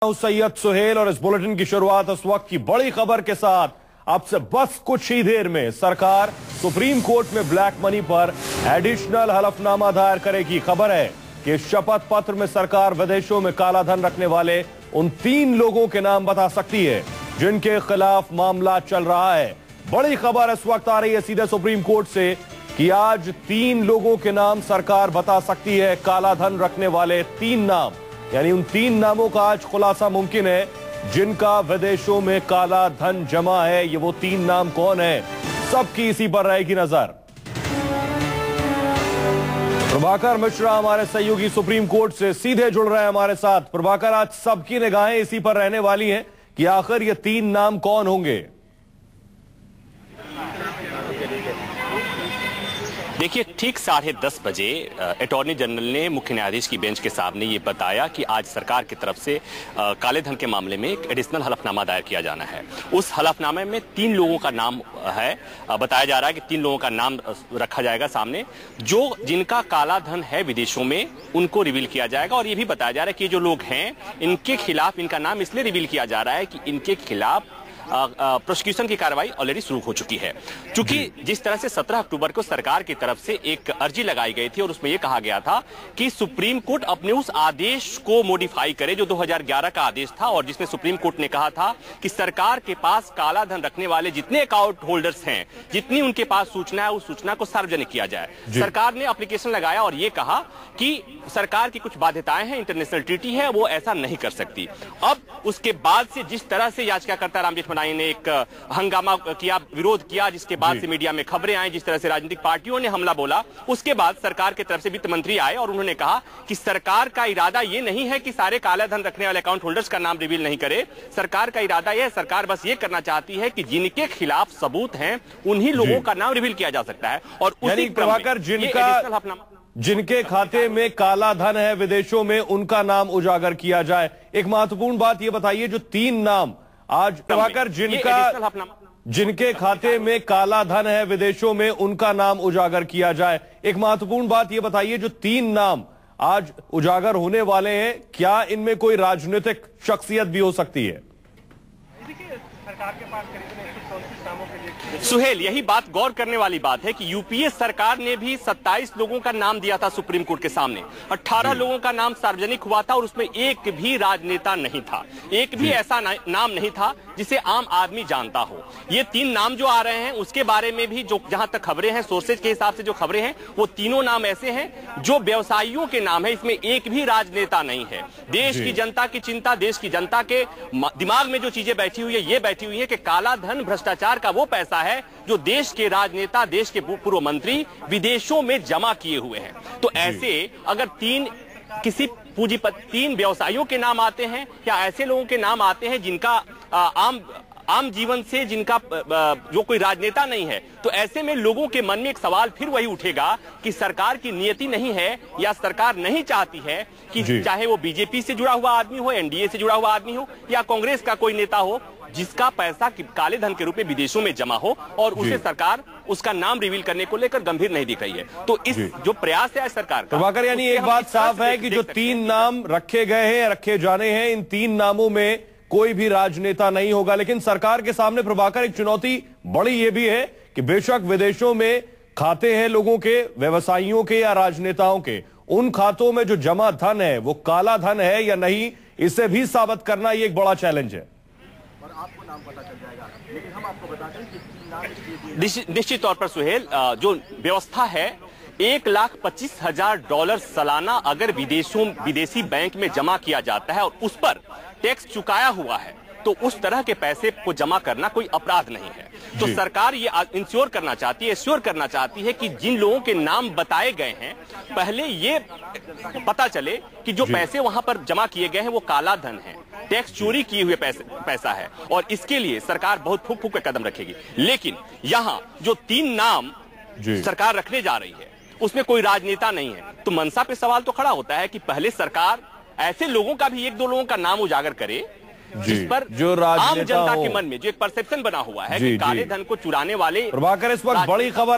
सैयद सुहेल और इस बुलेटिन की शुरुआत इस वक्त की बड़ी खबर के साथ। अब से बस कुछ ही देर में सरकार सुप्रीम कोर्ट में ब्लैक मनी पर एडिशनल हलफनामा दायर करेगी। खबर है कि शपथ पत्र में सरकार विदेशों में काला धन रखने वाले उन 3 लोगों के नाम बता सकती है जिनके खिलाफ मामला चल रहा है। बड़ी खबर इस वक्त आ रही है सीधे सुप्रीम कोर्ट से कि आज 3 लोगों के नाम सरकार बता सकती है। काला धन रखने वाले 3 नाम, यानी उन 3 नामों का आज खुलासा मुमकिन है जिनका विदेशों में काला धन जमा है। ये वो 3 नाम कौन है, सबकी इसी पर रहेगी नजर। प्रभाकर मिश्रा हमारे सहयोगी सुप्रीम कोर्ट से सीधे जुड़ रहे हैं हमारे साथ। प्रभाकर, आज सबकी निगाहें इसी पर रहने वाली हैं कि आखिर ये 3 नाम कौन होंगे। देखिए, ठीक 10:30 बजे अटॉर्नी जनरल ने मुख्य न्यायाधीश की बेंच के सामने ये बताया कि आज सरकार की तरफ से काले धन के मामले में एक एडिशनल हलफनामा दायर किया जाना है। उस हलफनामे में 3 लोगों का नाम है। बताया जा रहा है कि 3 लोगों का नाम रखा जाएगा सामने, जो जिनका काला धन है विदेशों में, उनको रिवील किया जाएगा। और ये भी बताया जा रहा है कि जो लोग हैं इनके खिलाफ, इनका नाम इसलिए रिवील किया जा रहा है कि इनके खिलाफ प्रोसिक्यूशन की कार्रवाई ऑलरेडी शुरू हो चुकी है। क्योंकि जिस तरह से 17 अक्टूबर को सरकार की तरफ से एक अर्जी लगाई गई थी और उसमें यह कहा गया था कि सुप्रीम कोर्ट अपने उस आदेश को मॉडिफाई करे जो 2011 का आदेश था, और जिसमें सुप्रीम कोर्ट ने कहा था कि सरकार के पास काला धन रखने वाले जितने अकाउंट होल्डर्स हैं, जितनी उनके पास सूचना है, उस सूचना को सार्वजनिक किया जाए। सरकार ने एप्लीकेशन लगाया और यह कहा कि सरकार की कुछ बाध्यताएं हैं, इंटरनेशनल ट्रीटी है, वो ऐसा नहीं कर सकती। अब उसके बाद से जिस तरह से याचिकाकर्ता राम जेठमलानी ने एक हंगामा किया, विरोध किया, जिसके बाद से मीडिया में खबरें आई, जिस तरह से राजनीतिक पार्टियों ने हमला बोला, उसके बाद सरकार की तरफ से वित्त मंत्री आए और उन्होंने कहा कि सरकार का इरादा ये नहीं है कि सारे काला धन रखने वाले अकाउंट होल्डर्स का नाम रिवील नहीं करे। सरकार का इरादा यह, सरकार बस ये करना चाहती है कि जिनके खिलाफ सबूत हैं उन्हीं लोगों का नाम रिवील किया जा सकता है। और उसी प्रभाकर जिनके खाते में काला धन है विदेशों में, उनका नाम उजागर किया जाए। एक महत्वपूर्ण बात यह बताइए, जो 3 नाम आज प्रभाकर जिनके खाते में काला धन है विदेशों में, उनका नाम उजागर किया जाए। एक महत्वपूर्ण बात यह बताइए, जो 3 नाम आज उजागर होने वाले हैं, क्या इनमें कोई राजनीतिक शख्सियत भी हो सकती है? सरकार के पास करीब 134 नामों के लिए सुहेल, यही बात गौर करने वाली बात है कि यूपीए सरकार ने भी 27 लोगों का नाम दिया था सुप्रीम कोर्ट के सामने। 18 लोगों का नाम सार्वजनिक हुआ था और उसमें एक भी राजनेता नहीं था, एक भी ऐसा नाम नहीं था जिसे आम आदमी जानता हो। ये 3 नाम जो आ रहे हैं उसके बारे में भी जो जहां तक खबरें हैं, सोर्सेज के हिसाब से जो खबरें हैं, वो तीनों नाम ऐसे हैं जो व्यवसायियों के नाम है। इसमें एक भी राजनेता नहीं है। देश की जनता की चिंता, देश की जनता के दिमाग में जो चीजें बैठी हुई है, ये बैठी हुई है कि काला धन, भ्रष्टाचार का वो पैसा है जो देश के राजनेता, देश के पूर्व मंत्री विदेशों में जमा किए हुए हैं। तो ऐसे अगर 3 किसी पूंजीपति, 3 व्यवसायियों के नाम आते हैं या ऐसे लोगों के नाम आते हैं जिनका आम जीवन से, जिनका जो कोई राजनेता नहीं है, तो ऐसे में लोगों के मन में एक सवाल फिर वही उठेगा कि सरकार की नियति नहीं है या सरकार नहीं चाहती है कि चाहे वो बीजेपी से जुड़ा हुआ आदमी हो, एनडीए से जुड़ा हुआ आदमी हो या कांग्रेस का कोई नेता हो, जिसका पैसा काले धन के रूप में विदेशों में जमा हो और उसे सरकार उसका नाम रिवील करने को लेकर गंभीर नहीं दिख रही है। तो इस जो प्रयास है सरकार का, प्रभाकर, यानी एक बात साफ है कि जो 3 नाम रखे गए हैं, रखे जाने हैं, इन 3 नामों में कोई भी राजनेता नहीं होगा। लेकिन सरकार के सामने प्रभाकर एक चुनौती बड़ी ये भी है कि बेशक विदेशों में खाते हैं लोगों के, व्यवसायियों के या राजनेताओं के, उन खातों में जो जमा धन है वो काला धन है या नहीं, इसे भी साबित करना ये एक बड़ा चैलेंज है। और आपको नाम पता चल जाएगा, लेकिन हम आपको बताते हैं कि निश्चित तौर पर सुहेल, जो व्यवस्था है, $1,25,000 सालाना अगर विदेशी बैंक में जमा किया जाता है और उस पर टैक्स चुकाया हुआ है, तो उस तरह के पैसे को जमा करना कोई अपराध नहीं है। तो सरकार ये इंश्योर करना चाहती है कि जिन लोगों के नाम बताए गए हैं, पहले ये पता चले कि जो पैसे वहां पर जमा किए गए हैं वो काला धन है, टैक्स चोरी किए हुए पैसा है, और इसके लिए सरकार बहुत फूक फूक के कदम रखेगी। लेकिन यहां जो 3 नाम सरकार रखने जा रही है उसमें कोई राजनेता नहीं है, तो मनसा पे सवाल तो खड़ा होता है कि पहले सरकार ऐसे लोगों का भी 1-2 लोगों का नाम उजागर करे जिस पर जो आम जनता के मन में जो एक परसेप्शन बना हुआ है कि काले धन को चुराने वाले। प्रभाकर, इस वक्त बड़ी खबर